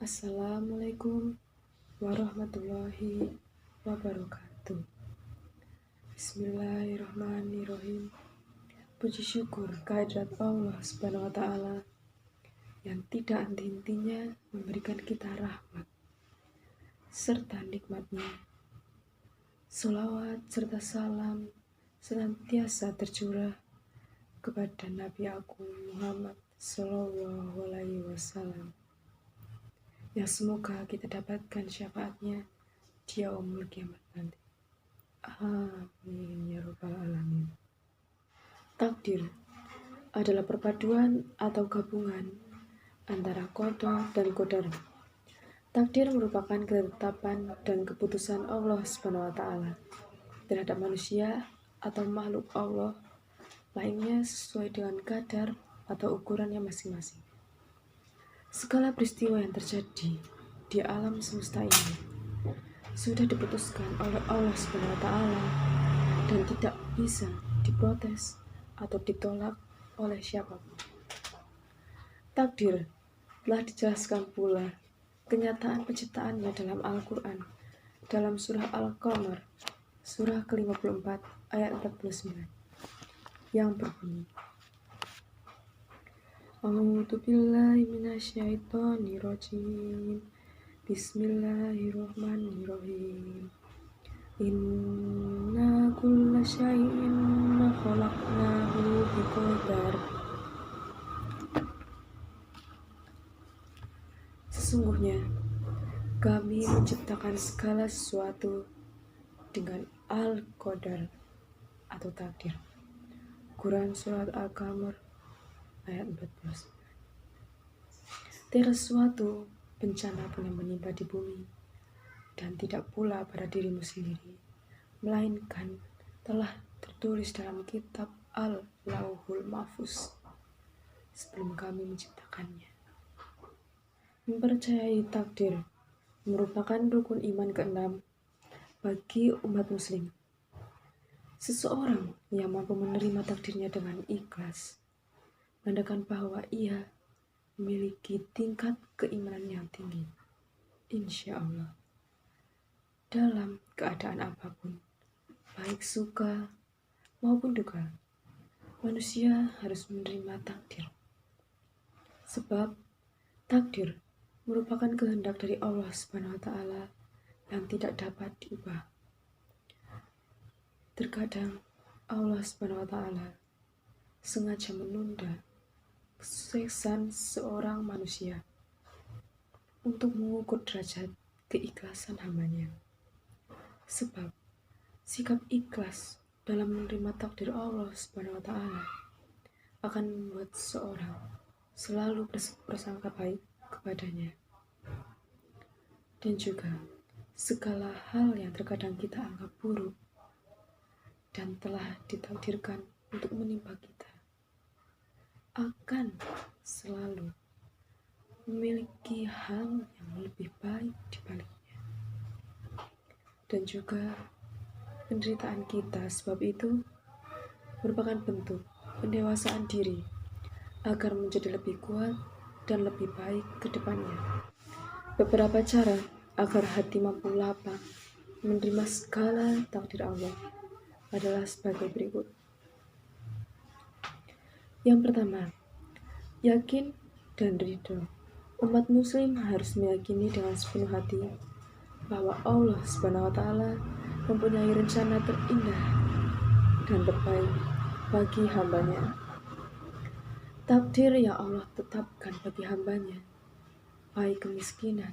Assalamualaikum warahmatullahi wabarakatuh. Bismillahirrahmanirrahim. Puji syukur kehadirat Allah Subhanahu wa Ta'ala yang tidak henti-hentinya memberikan kita rahmat serta nikmatnya. Sholawat serta salam senantiasa tercurah kepada Nabi Agung Muhammad Sallallahu Alaihi Wasallam, yang semoga kita dapatkan syafaatnya di yaumul kiamat nanti. Amin ya rabbal alamin. Takdir adalah perpaduan atau gabungan antara qada dan qadar. Takdir merupakan ketetapan dan keputusan Allah Subhanahu wa Ta'ala terhadap manusia atau makhluk Allah lainnya sesuai dengan kadar atau ukurannya masing-masing. Segala peristiwa yang terjadi di alam semesta ini sudah diputuskan oleh Allah Subhanahu wa Ta'ala dan tidak bisa diprotes atau ditolak oleh siapapun. Takdir telah dijelaskan pula kenyataan penciptaannya dalam Al-Quran dalam surah Al-Qamar surah ke-54 ayat 49 yang berbunyi, A'udzu billahi minasyaitonir rajim. Bismillahirrahmanirrahim. Inna kulla syai'in khalaqnahu biqadar. Sesungguhnya kami menciptakan segala sesuatu dengan al-qadar atau takdir. Quran surat Al-Qamar ayat 14. Tiada suatu bencana pun yang menimpa di bumi dan tidak pula pada dirimu sendiri, melainkan telah tertulis dalam kitab Al-Lauhul Mahfuz sebelum kami menciptakannya. Mempercayai takdir merupakan rukun iman ke-6 bagi umat muslim. Seseorang yang mampu menerima takdirnya dengan ikhlas menandakan bahwa ia memiliki tingkat keimanan yang tinggi, insya Allah. Dalam keadaan apapun, baik suka maupun duka, manusia harus menerima takdir. Sebab takdir merupakan kehendak dari Allah Subhanahu wa Ta'ala yang tidak dapat diubah. Terkadang Allah Subhanahu wa Ta'ala sengaja menunda kesuksesan seorang manusia untuk mengukur derajat keikhlasan hambanya. Sebab sikap ikhlas dalam menerima takdir Allah Subhanahu wa Ta'ala akan membuat seorang selalu bersangka baik kepadanya. Dan juga segala hal yang terkadang kita anggap buruk dan telah ditakdirkan untuk menimpa kita akan selalu memiliki hal yang lebih baik di baliknya. Dan juga penderitaan kita sebab itu merupakan bentuk pendewasaan diri agar menjadi lebih kuat dan lebih baik ke depannya. Beberapa cara agar hati mampu lapang menerima segala takdir Allah adalah sebagai berikut. Yang pertama, yakin dan ridho. Umat muslim harus meyakini dengan sepenuh hati bahwa Allah Subhanahu wa Ta'ala mempunyai rencana terindah dan terbaik bagi hambanya. Takdir yang Allah tetapkan bagi hambanya, baik kemiskinan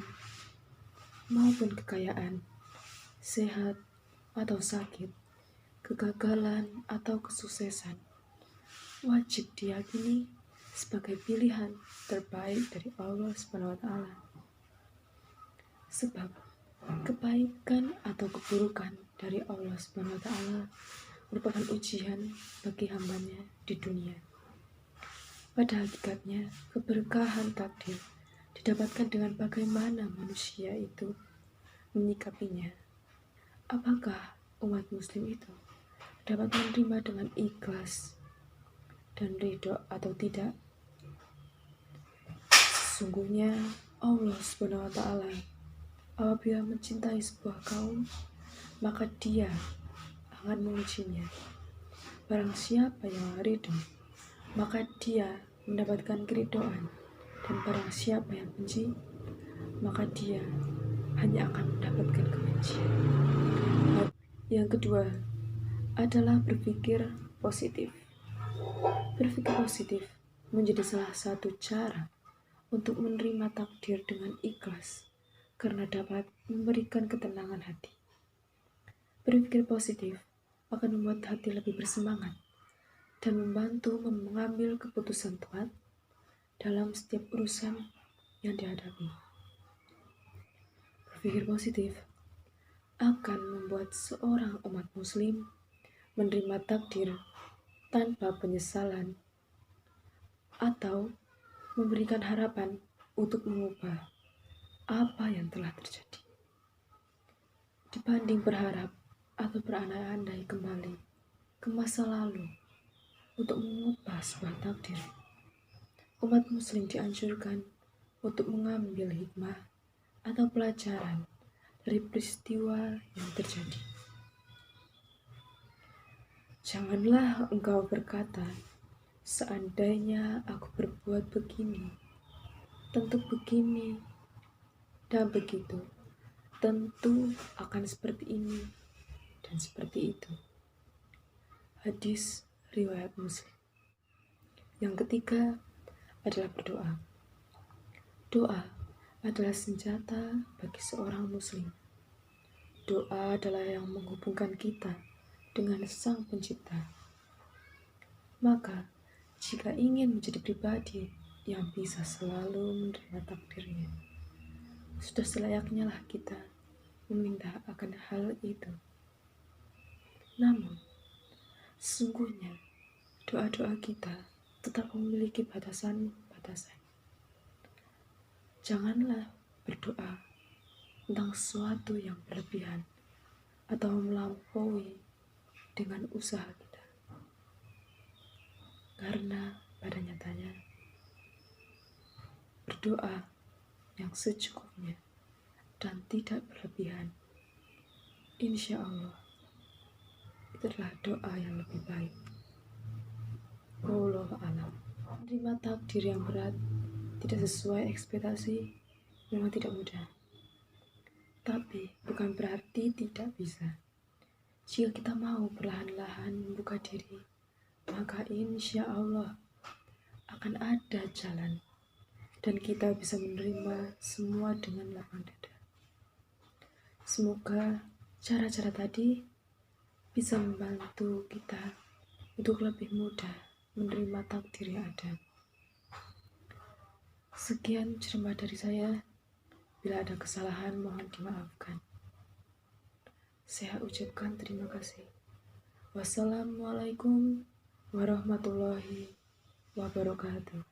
maupun kekayaan, sehat atau sakit, kegagalan atau kesuksesan, wajib diyakini sebagai pilihan terbaik dari Allah Subhanahu wa Ta'ala. Sebab kebaikan atau keburukan dari Allah Subhanahu wa Ta'ala merupakan ujian bagi hambanya di dunia. Pada hakikatnya, keberkahan takdir didapatkan dengan bagaimana manusia itu menyikapinya. Apakah umat muslim itu dapat menerima dengan ikhlas dan ridho atau tidak? Sesungguhnya Allah Subhanahu wa Ta'ala apabila mencintai sebuah kaum, maka Dia akan mengujinya. Barang siapa yang ridho, maka dia mendapatkan keridhaan, dan barang siapa yang benci, maka dia hanya akan mendapatkan kebencian. Yang kedua adalah berpikir positif. Berpikir positif menjadi salah satu cara untuk menerima takdir dengan ikhlas, karena dapat memberikan ketenangan hati. Berpikir positif akan membuat hati lebih bersemangat dan membantu mengambil keputusan tepat dalam setiap urusan yang dihadapi. Berpikir positif akan membuat seorang umat muslim menerima takdir tanpa penyesalan atau memberikan harapan untuk mengubah apa yang telah terjadi, dibanding berharap atau berandai-andai kembali ke masa lalu untuk mengubah sebuah takdir. Umat muslim dianjurkan untuk mengambil hikmah atau pelajaran dari peristiwa yang terjadi. Janganlah engkau berkata, seandainya aku berbuat begini, tentu begini dan begitu, tentu akan seperti ini dan seperti itu. Hadis riwayat Muslim. Yang ketiga adalah berdoa. Doa adalah senjata bagi seorang muslim. Doa adalah yang menghubungkan kita dengan Sang Pencipta. Maka, jika ingin menjadi pribadi yang bisa selalu menerima takdirnya, sudah selayaknya lah kita meminta akan hal itu. Namun, sesungguhnya doa-doa kita tetap memiliki batasan-batasan. Janganlah berdoa tentang sesuatu yang berlebihan atau melampaui dengan usaha kita. Karena pada nyatanya, berdoa yang secukupnya dan tidak berlebihan, insya Allah, itu adalah doa yang lebih baik. Wallahu a'lam. Menerima takdir yang berat tidak sesuai ekspektasi memang tidak mudah. Tapi bukan berarti tidak bisa. Jika kita mau perlahan-lahan membuka diri, maka insya Allah akan ada jalan dan kita bisa menerima semua dengan lapang dada. Semoga cara-cara tadi bisa membantu kita untuk lebih mudah menerima takdir yang ada. Sekian ceramah dari saya. Bila ada kesalahan mohon dimaafkan. Saya ucapkan terima kasih. Wassalamualaikum warahmatullahi wabarakatuh.